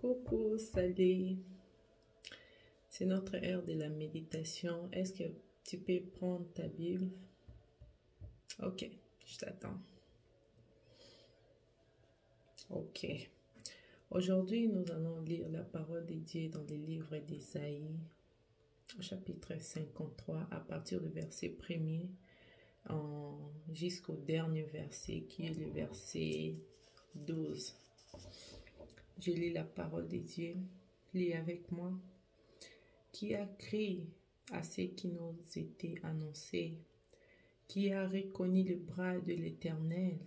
Coucou, salut. C'est notre heure de la méditation. Est-ce que tu peux prendre ta Bible? Ok, je t'attends. Ok. Aujourd'hui, nous allons lire la parole de Dieu dans le livre d'Ésaïe, au chapitre 53, à partir du verset 1er jusqu'au dernier verset, qui est le verset 12. Je lis la parole de Dieu. Lis avec moi. Qui a crié à ce qui nous était annoncé? Qui a reconnu le bras de l'Éternel?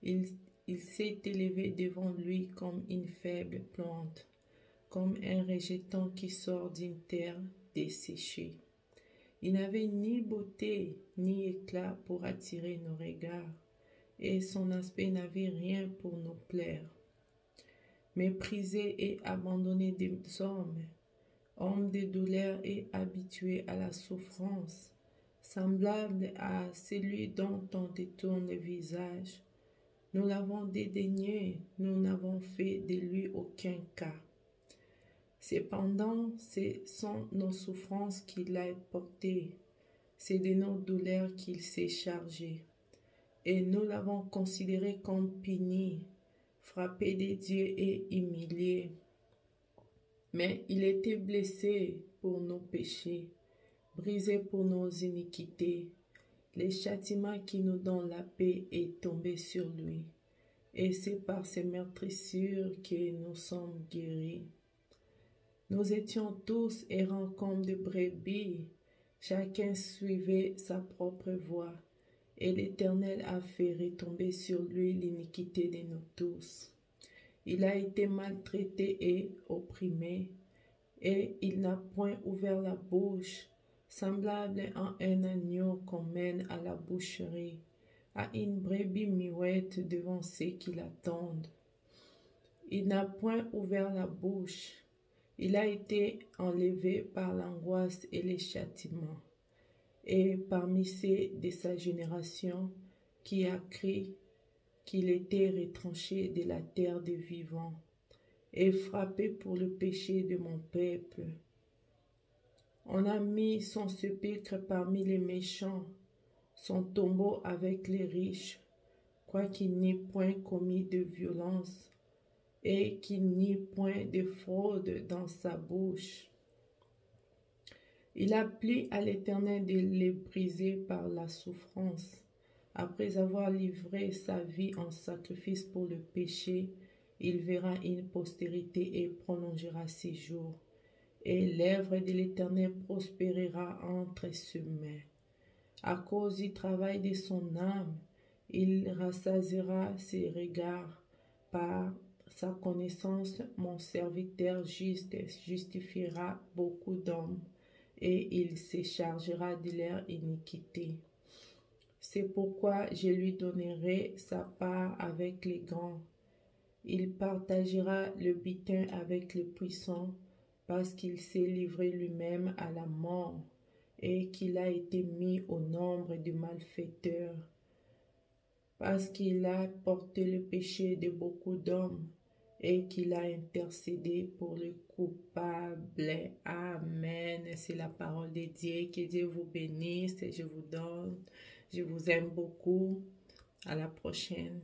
Il s'est élevé devant lui comme une faible plante, comme un rejeton qui sort d'une terre desséchée. Il n'avait ni beauté ni éclat pour attirer nos regards, et son aspect n'avait rien pour nous plaire. Méprisé et abandonné des hommes, homme de douleur et habitué à la souffrance, semblable à celui dont on détourne le visage, nous l'avons dédaigné, nous n'avons fait de lui aucun cas. Cependant, ce sont nos souffrances qu'il a portées, c'est de nos douleurs qu'il s'est chargé, et nous l'avons considéré comme puni, frappé de Dieu et humilié. Mais il était blessé pour nos péchés, brisé pour nos iniquités. Le châtiment qui nous donne la paix est tombé sur lui, et c'est par ses meurtrissures que nous sommes guéris. Nous étions tous errants comme des brebis, chacun suivait sa propre voie, et l'Éternel a fait retomber sur lui l'iniquité de nous tous. Il a été maltraité et opprimé, et il n'a point ouvert la bouche, semblable à un agneau qu'on mène à la boucherie, à une brebis muette devant ceux qui l'attendent. Il n'a point ouvert la bouche, il a été enlevé par l'angoisse et les châtiments, et parmi ceux de sa génération qui a crié qu'il était retranché de la terre des vivants et frappé pour le péché de mon peuple. On a mis son sépulcre parmi les méchants, son tombeau avec les riches, quoiqu'il n'ait point commis de violence et qu'il n'y ait point de fraude dans sa bouche. Il a plu à l'Éternel de les briser par la souffrance. Après avoir livré sa vie en sacrifice pour le péché, il verra une postérité et prolongera ses jours. Et l'œuvre de l'Éternel prospérera entre ses mains. À cause du travail de son âme, il rassasiera ses regards. Par sa connaissance, mon serviteur juste justifiera beaucoup d'hommes, et il se chargera de leur iniquité. C'est pourquoi je lui donnerai sa part avec les grands. Il partagera le butin avec les puissants, parce qu'il s'est livré lui-même à la mort, et qu'il a été mis au nombre des malfaiteurs, parce qu'il a porté le péché de beaucoup d'hommes, et qu'il a intercédé pour le coupable. Amen. C'est la parole de Dieu. Que Dieu vous bénisse et je vous donne. Je vous aime beaucoup. À la prochaine.